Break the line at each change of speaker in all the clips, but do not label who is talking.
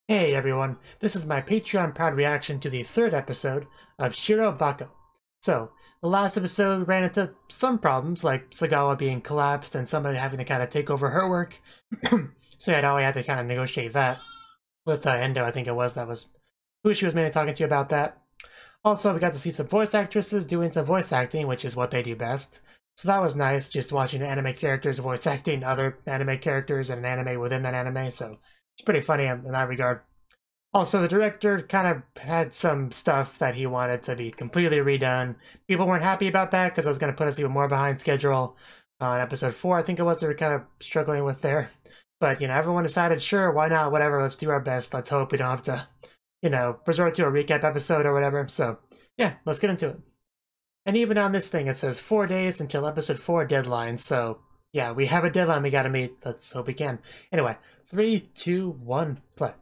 Hey everyone, this is my Patreon proud reaction to the third episode of Shirobako. So, the last episode we ran into some problems, like Sagawa being collapsed and somebody having to kind of take over her work. So yeah, now we had to kind of negotiate that with Endo, I think it was, that was who she was mainly talking to about that. Also, we got to see some voice actresses doing some voice acting, which is what they do best. So that was nice, just watching anime characters voice acting other anime characters and an anime within that anime, so it's pretty funny in that regard. Also, the director kind of had some stuff that he wanted to be completely redone. People weren't happy about that because it was going to put us even more behind schedule. On episode 4, I think it was, they were kind of struggling with there. But, everyone decided, sure, why not, whatever, let's do our best. Let's hope we don't have to, resort to a recap episode or whatever. So, yeah, let's get into it. And even on this thing, it says 4 days until episode 4 deadline. So, yeah, we have a deadline we gotta meet. Let's hope we can. Anyway, 3, 2, 1, play.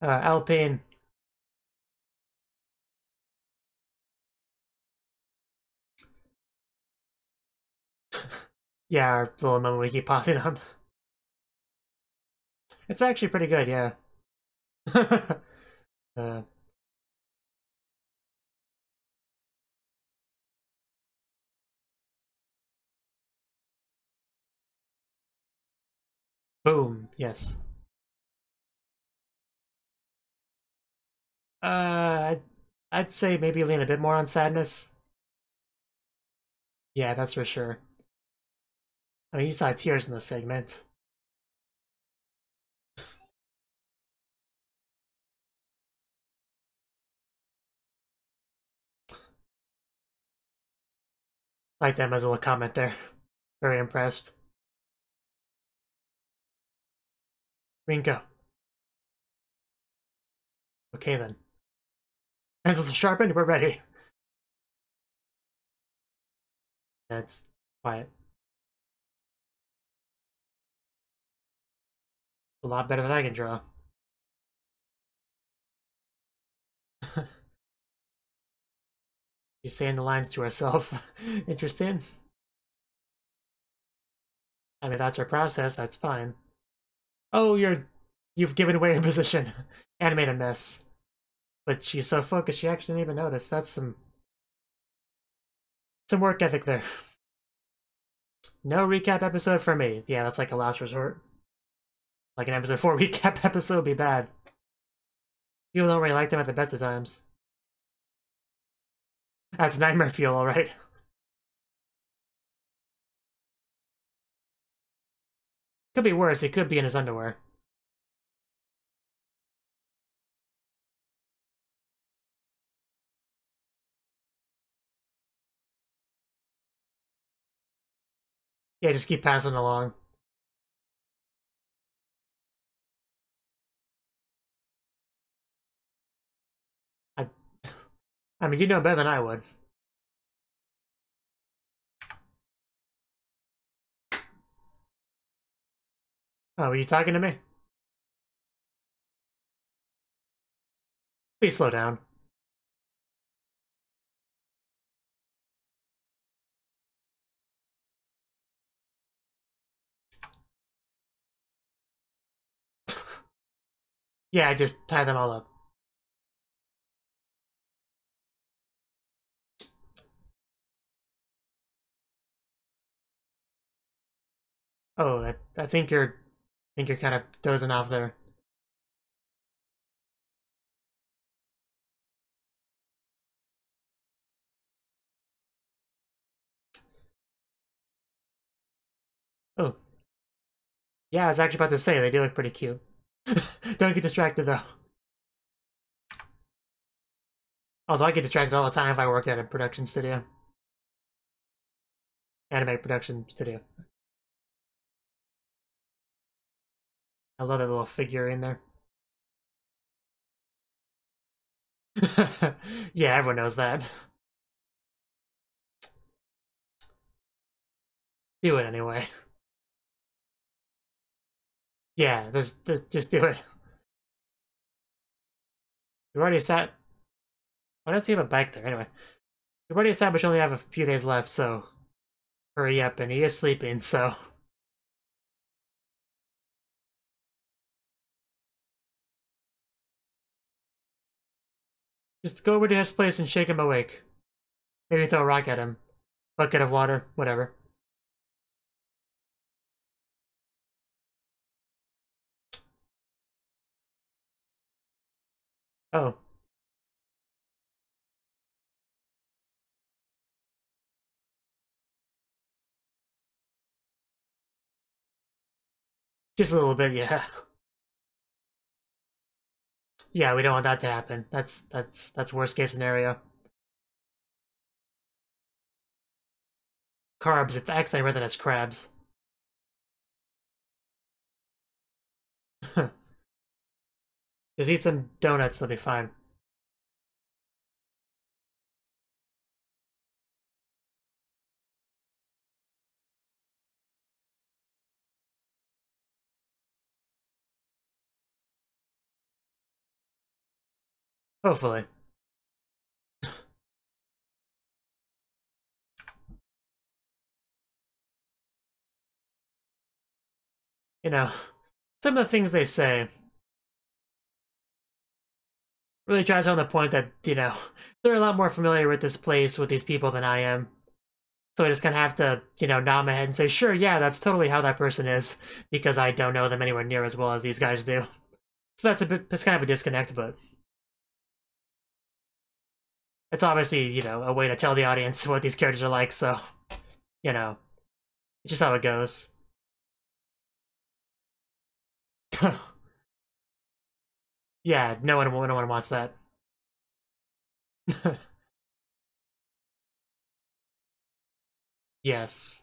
Alpine. Yeah, our little moment we keep pausing on. It's actually pretty good, yeah. uh, boom, yes. I'd say maybe lean a bit more on sadness. Yeah, that's for sure. I mean, you saw tears in the segment. Like them as a little comment there. Very impressed. Rinko. Okay then. Pencils sharpened, we're ready. That's quiet. A lot better than I can draw. She's saying the lines to herself. Interesting. I mean, that's her process, that's fine. Oh, you've given away your position. And made a mess. But she's so focused she actually didn't even notice. That's some work ethic there. No recap episode for me. Yeah, that's like a last resort. Like an episode 4 recap episode would be bad. People don't really like them at the best of times. That's nightmare fuel, alright. Could be worse, it could be in his underwear. Yeah, just keep passing along. I, I mean, you know better than I would. Oh, were you talking to me? Please slow down. Yeah, just tie them all up. Oh, I think you're kind of dozing off there. Oh, yeah, I was actually about to say they do look pretty cute. Don't get distracted though. Although I get distracted all the time if I worked at a production studio. Anime production studio. I love that little figure in there. Yeah, everyone knows that. Do it anyway. Yeah, just do it. We've already sat. Why don't you have a bike there? Anyway, we've already established we only have a few days left, so hurry up. And he is sleeping, so Just go over to his place and shake him awake. Maybe throw a rock at him. Bucket of water, whatever. Oh. Just a little bit, yeah. Yeah, we don't want that to happen. That's worst case scenario. Carbs, it's actually I read that as crabs. Just eat some donuts, they'll be fine. Hopefully. You know, some of the things they say really drives home the point that, you know, they're a lot more familiar with this place, with these people than I am. So I just kind of have to, you know, nod my head and say, sure, yeah, that's totally how that person is, because I don't know them anywhere near as well as these guys do. So that's kind of a disconnect, but it's obviously, you know, a way to tell the audience what these characters are like, so, you know, it's just how it goes. Yeah, no one wants that. Yes.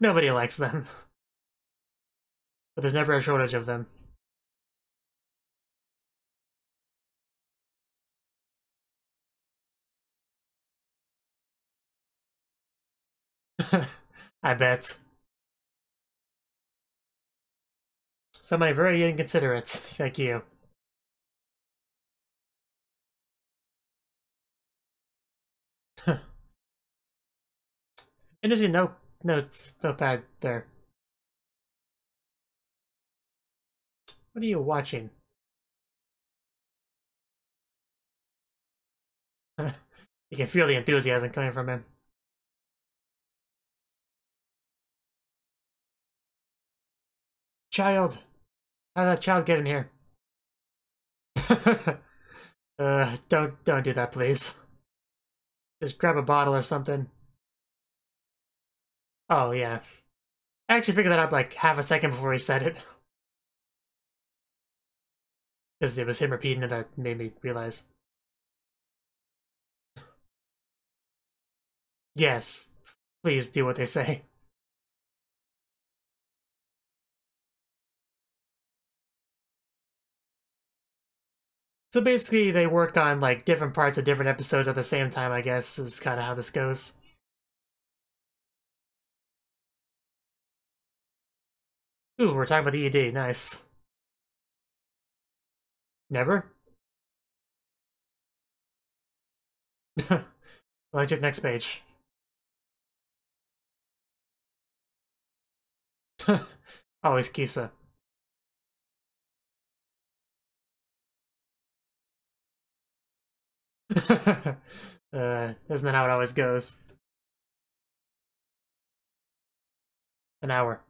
Nobody likes them. But there's never a shortage of them. I bet. Somebody very inconsiderate, like you. Interesting notes, notepad there. What are you watching? You can feel the enthusiasm coming from him. Child! How did that child get in here? Don't do that, please. Just grab a bottle or something. Oh, yeah. I actually figured that out like half a second before he said it. Because it was him repeating it that made me realize. Yes, please do what they say. So basically, they worked on like different parts of different episodes at the same time, I guess, is kind of how this goes. Ooh, we're talking about the ED, nice. Never? Well, to the next page. Always Kisa. Isn't that how it always goes? An hour.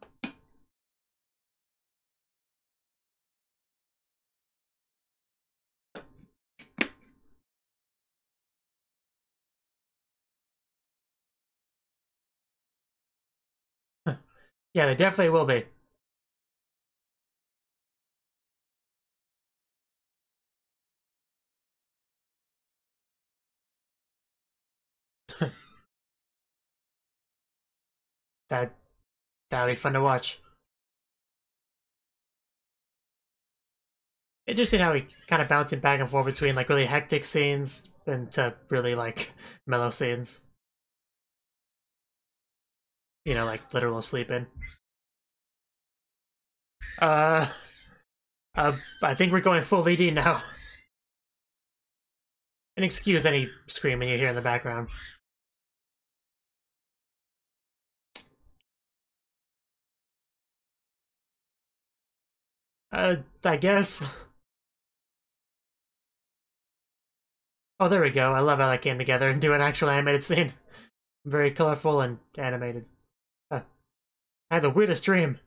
Yeah, they definitely will be. That that'll be fun to watch. Interesting how he kind of bouncing back and forth between like really hectic scenes and to really like mellow scenes. You know, like literal sleeping. Uh I think we're going full ED now. And excuse any screaming you hear in the background. I guess. Oh, there we go. I love how that came together into an actual animated scene. Very colorful and animated. I had the weirdest dream.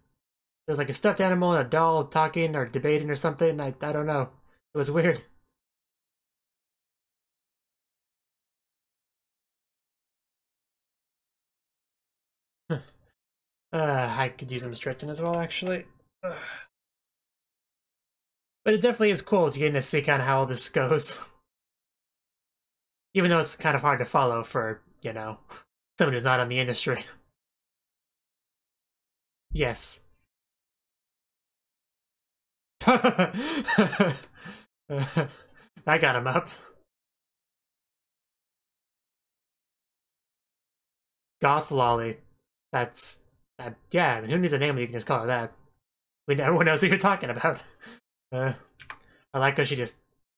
There was like a stuffed animal and a doll talking or debating or something. I don't know. It was weird. I could use some stretching as well, actually. But it definitely is cool to getting to see kind of how all this goes. Even though it's kind of hard to follow for, you know, someone who's not in the industry. Yes. I got him up. Goth Lolly. That's... yeah, I mean, who needs a name when you can just call her that? Everyone knows who you're talking about. I like how she just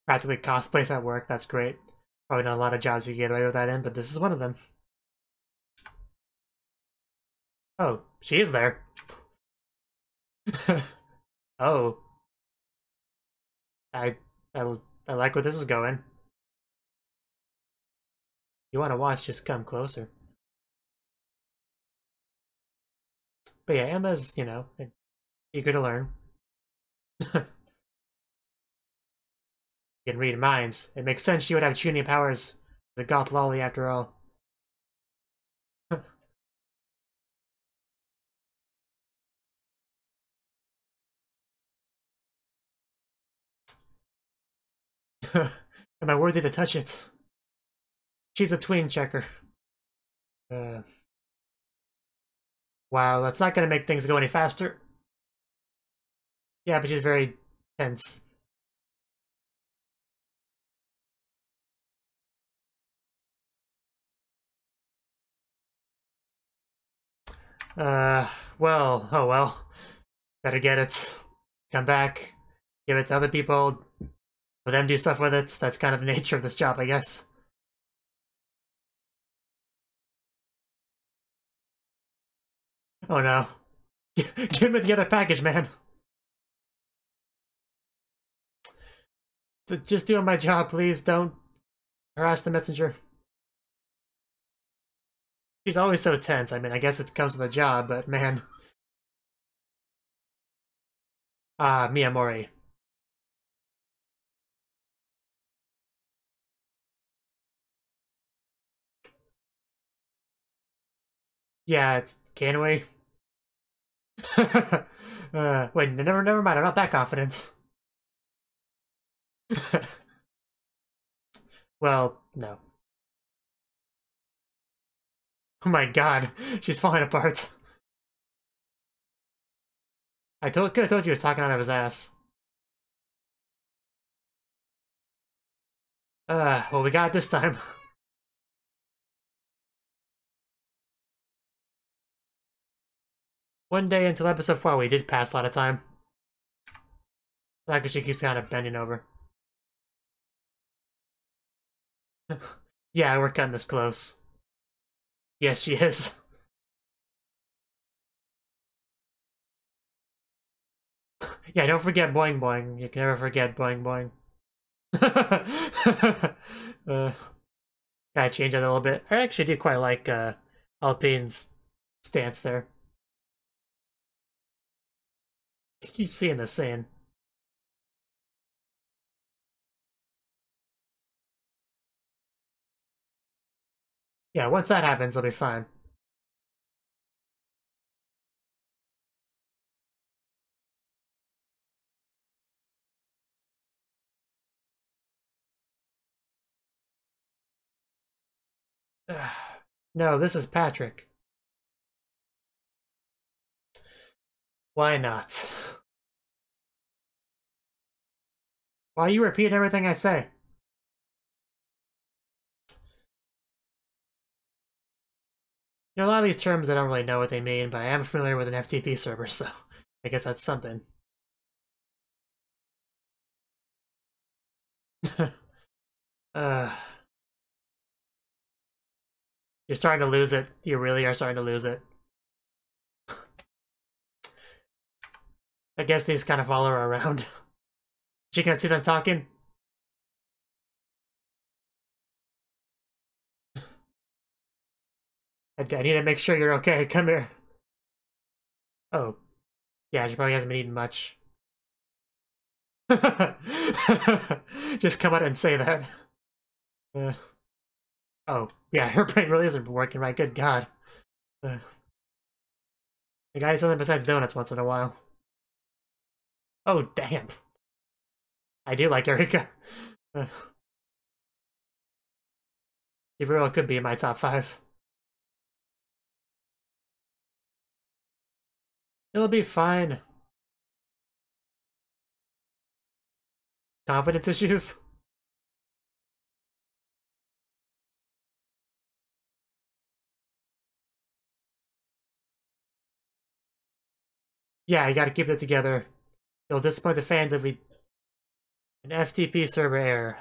practically cosplays at work. That's great. Probably not a lot of jobs you can get away with that in, but this is one of them. Oh, she is there. Oh. I like where this is going. You want to watch, just come closer. But yeah, Emma's, you know, eager to learn. Can read minds. It makes sense she would have tuning powers. The goth lolly, after all. Am I worthy to touch it? She's a tween checker. Wow, that's not gonna make things go any faster. Yeah, but she's very tense. Well, oh well. Better get it. Come back. Give it to other people. Let them do stuff with it. That's kind of the nature of this job, I guess. Oh no. Give me the other package, man. Just doing my job, please. Don't harass the messenger. She's always so tense. I mean, I guess it comes with a job, but man. Ah, Miyamori. Yeah, can we? Wait, never mind. I'm not that confident. Well, no. Oh my god, she's falling apart. Could have told you he was talking out of his ass. Well, we got it this time. One day until episode 4, we did pass a lot of time. Like she keeps kind of bending over. Yeah, we're cutting this close. Yes, she is. Yeah, don't forget Boing Boing. You can never forget Boing Boing. Gotta change it a little bit. I actually do quite like Alpine's stance there. I keep seeing this scene. Yeah, once that happens, it'll be fine. No, this is Patrick. Why not? Why you repeat everything I say? You know, a lot of these terms I don't really know what they mean, but I am familiar with an FTP server, so I guess that's something. uh, you're starting to lose it. You really are starting to lose it. I guess these kind of follow her around. She can't see them talking. I need to make sure you're okay. Come here. Oh, yeah, she probably hasn't been eating much. Just come out and say that. Oh, yeah, her brain really isn't working right. Good God. The guy eats something besides donuts once in a while. Oh, damn. I do like Eureka. Gabriel could be in my top 5. It'll be fine. Confidence issues? Yeah, you gotta keep it together. You'll disappoint the fans if we... An FTP server error.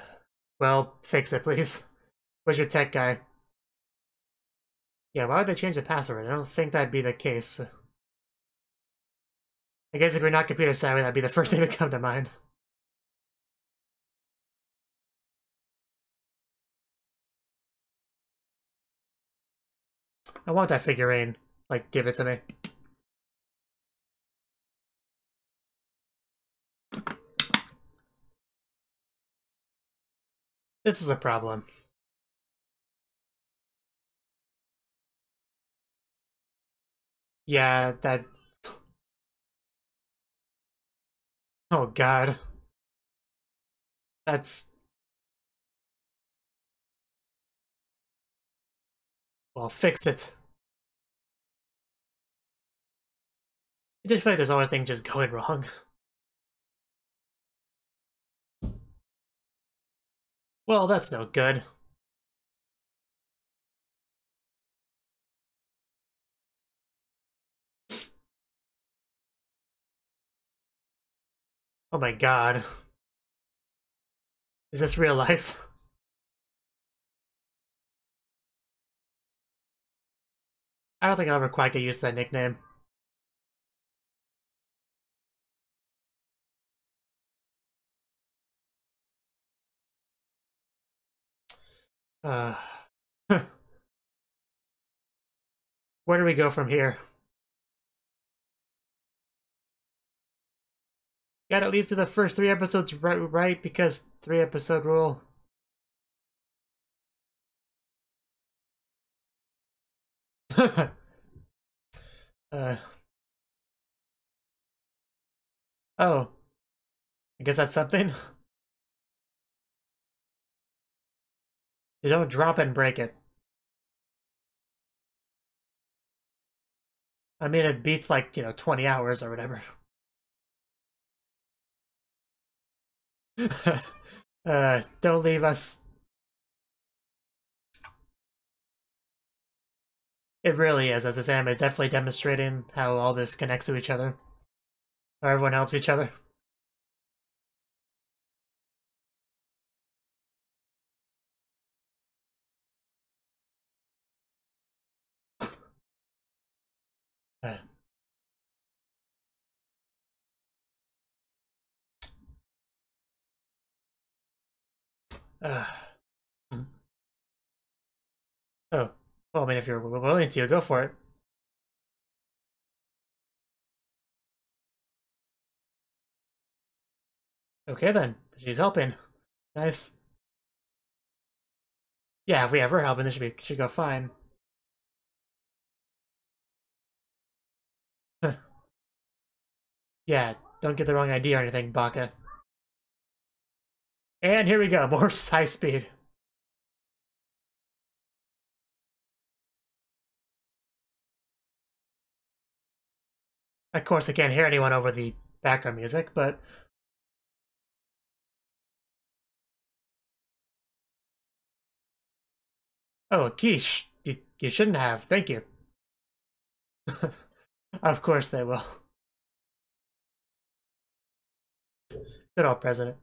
Well, fix it, please. Where's your tech guy? Yeah, why would they change the password? I don't think that'd be the case. I guess if you're not computer savvy, that'd be the first thing to come to mind. I want that figurine. Like, give it to me. This is a problem. Yeah, that... Oh, God. That's... Well, fix it. I just feel like there's always things just going wrong. Well, that's no good. Oh my God. Is this real life? I don't think I'll ever quite get used to that nickname. Where do we go from here? Gotta at least do the first 3 episodes right because 3-episode rule. uh, oh, I guess that's something. You don't drop it and break it. I mean, it beats like, 20 hours or whatever. Don't leave us. It really is, as this anime is definitely demonstrating how all this connects to each other. How everyone helps each other. Uh, uh, oh, well, I mean, if you're willing to, go for it. Okay then, she's helping. Nice. Yeah, if we have her helping, this should go fine. Yeah, don't get the wrong idea or anything, Baka. And here we go, more high speed. Of course, I can't hear anyone over the background music, but... Oh, quiche. You shouldn't have. Thank you. Of course they will. Good old president.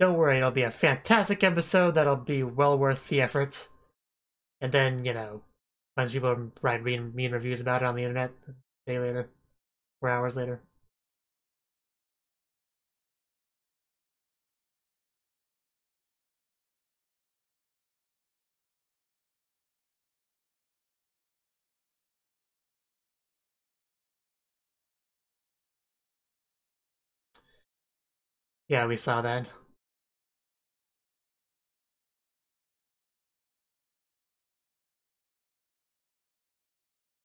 don't worry, it'll be a fantastic episode that'll be well worth the effort. And then, you know, a bunch of people write mean reviews about it on the internet a day later, 4 hours later. Yeah, we saw that.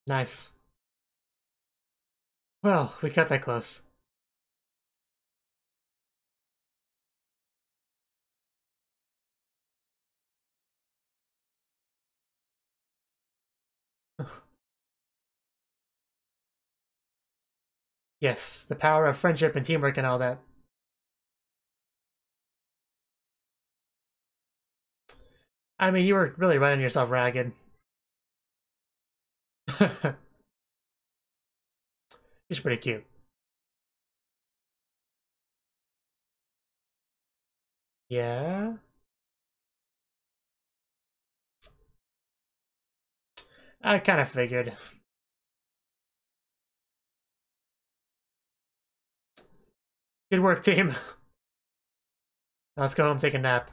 Nice. Well, we cut that close. Yes, the power of friendship and teamwork and all that. I mean, you were really running yourself ragged. She's pretty cute. Yeah? I kind of figured. Good work, team. Let's go home, take a nap.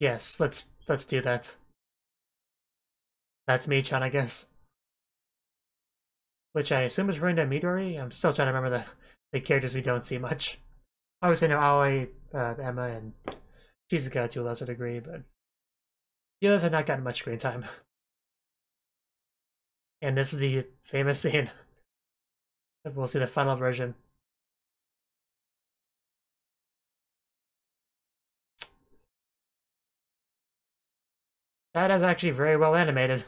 Yes, let's do that. That's Michan, I guess. Which I assume is Rinda Midori? I'm still trying to remember the characters we don't see much. Obviously, know Aoi, Emma, and Shizuka to a lesser degree, but the others have not gotten much screen time. And this is the famous scene. We'll see the final version. That is actually very well animated.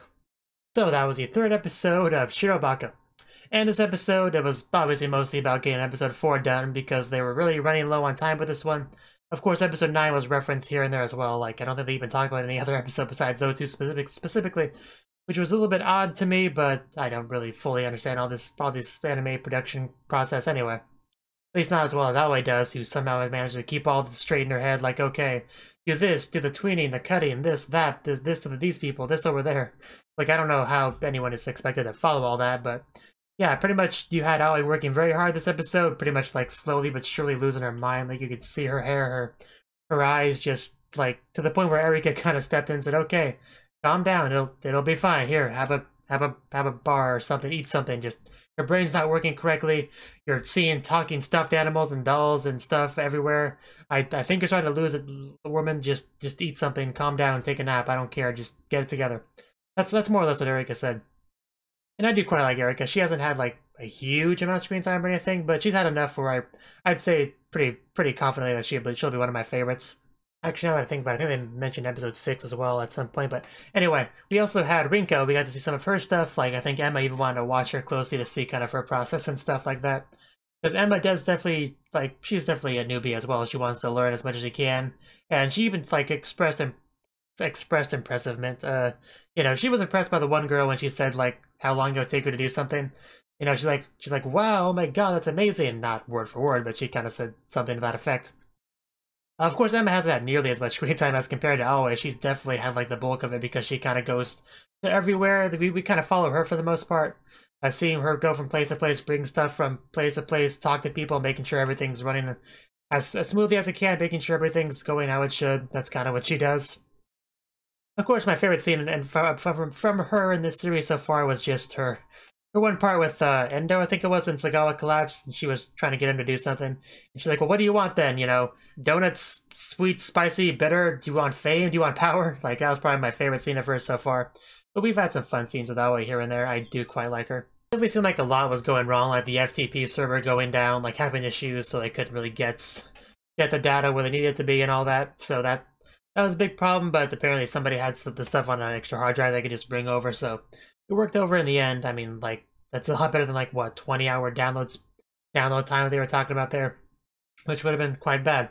So that was the third episode of Shirobako. And this episode, it was obviously mostly about getting episode 4 done because they were really running low on time with this one. Of course, episode 9 was referenced here and there as well. Like, I don't think they even talked about any other episode besides those two specifically, which was a little bit odd to me, but I don't really fully understand all this anime production process anyway. At least not as well as Aoi does, who somehow managed to keep all this straight in her head, like, okay, do this, do the tweening, the cutting, this, that, this to these people, this over there. Like, I don't know how anyone is expected to follow all that, but yeah, pretty much you had Aoi working very hard this episode, pretty much like slowly but surely losing her mind. Like, you could see her hair, her eyes just like to the point where Erika kind of stepped in and said, okay, calm down, it'll be fine. Here, have a bar or something, eat something. Just your brain's not working correctly. You're seeing talking stuffed animals and dolls and stuff everywhere. I think you're starting to lose it, woman. Just eat something, calm down, take a nap. I don't care. Just get it together. That's more or less what Erika said. And I do quite like Erika. She hasn't had like a huge amount of screen time or anything, but she's had enough where I'd say pretty confidently that she'll be one of my favorites. Actually, now that I think about it, I think they mentioned episode 6 as well at some point. But anyway, we also had Rinko. We got to see some of her stuff. Like, I think Emma even wanted to watch her closely to see kind of her process and stuff like that. Because Emma does definitely, like, she's definitely a newbie as well. She wants to learn as much as she can. And she even, like, expressed impressivement. You know, she was impressed by the one girl when she said, like, how long it would take her to do something. You know, she's like, wow, oh my god, that's amazing. Not word for word, but she kind of said something to that effect. Of course, Emma hasn't had nearly as much screen time as compared to Aoi. She's definitely had like the bulk of it because she kind of goes to everywhere. We kind of follow her for the most part. Seeing her go from place to place, bring stuff from place to place, talk to people, making sure everything's running as smoothly as it can, making sure everything's going how it should. That's kind of what she does. Of course, my favorite scene and from her in this series so far was just her one part with Endo, I think it was, when Sagawa collapsed and she was trying to get him to do something. And she's like, well, what do you want then? You know, donuts, sweet, spicy, bitter? Do you want fame? Do you want power? Like, that was probably my favorite scene of hers so far. But we've had some fun scenes with Aoi here and there. I do quite like her. It definitely seemed like a lot was going wrong, like the FTP server going down, like having issues, so they couldn't really get the data where they needed it to be and all that. So that was a big problem, but apparently somebody had the stuff on an extra hard drive they could just bring over, so it worked over in the end. I mean, like, that's a lot better than, like, what, 20-hour download time they were talking about there, which would have been quite bad.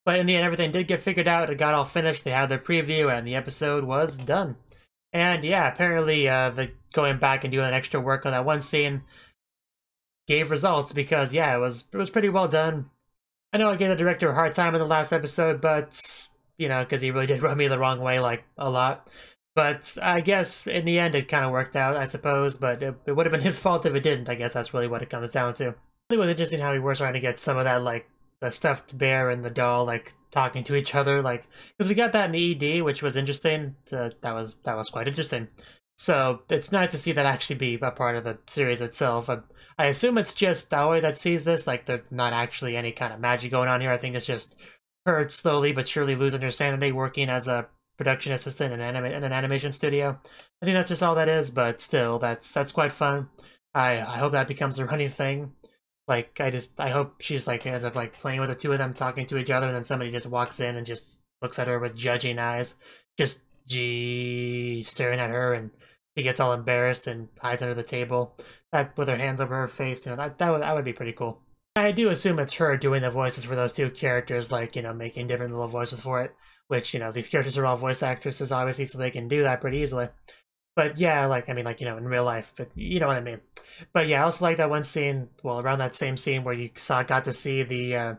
But in the end, everything did get figured out. It got all finished. They had their preview, and the episode was done. And yeah, apparently, the going back and doing extra work on that one scene gave results because yeah, it was pretty well done. I know I gave the director a hard time in the last episode, but you know, because he really did rub me the wrong way like a lot. But I guess in the end it kind of worked out, I suppose. But it would have been his fault if it didn't. I guess that's really what it comes down to. It was interesting how we were trying to get some of that, like the stuffed bear and the doll, like talking to each other, like because we got that in the ED, which was interesting. That was quite interesting. So it's nice to see that actually be a part of the series itself. I assume it's just Aoi that sees this, like there's not actually any kind of magic going on here. I think it's just her slowly but surely losing her sanity working as a production assistant in an animation studio. I think that's just all that is, but still, that's quite fun. I hope that becomes a running thing. Like, I hope she's like ends up like playing with the two of them, talking to each other, and then somebody just walks in and just looks at her with judging eyes, just staring at her, and she gets all embarrassed and hides under the table, that with her hands over her face. You know, that would be pretty cool. I do assume it's her doing the voices for those two characters, like, you know, making different little voices for it. Which, you know, these characters are all voice actresses, obviously, so they can do that pretty easily. But yeah, like, I mean, like, you know, in real life, but you know what I mean. But yeah, I also like that one scene, well, around that same scene where you got to see the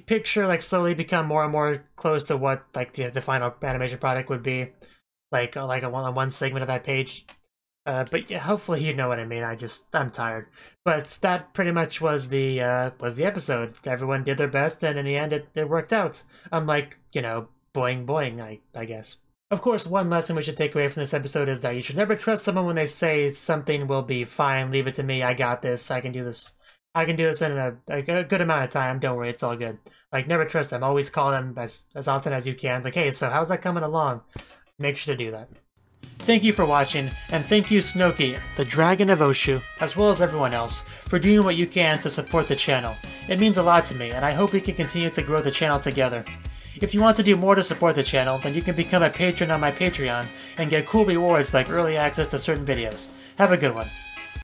picture, like, slowly become more and more close to what, like, the final animation product would be. Like on one segment of that page. But yeah, hopefully you know what I mean. I'm tired. But that pretty much was the episode. Everyone did their best, and in the end, it worked out. Unlike, you know, boing boing, I guess. Of course, one lesson we should take away from this episode is that you should never trust someone when they say something will be fine, leave it to me, I got this, I can do this. I can do this in a good amount of time, don't worry, it's all good. Like, never trust them. Always call them as often as you can. Like, hey, so how's that coming along? Make sure to do that. Thank you for watching, and thank you Cnouki, the Dragon of Oshu, as well as everyone else, for doing what you can to support the channel. It means a lot to me, and I hope we can continue to grow the channel together. If you want to do more to support the channel, then you can become a patron on my Patreon and get cool rewards like early access to certain videos. Have a good one.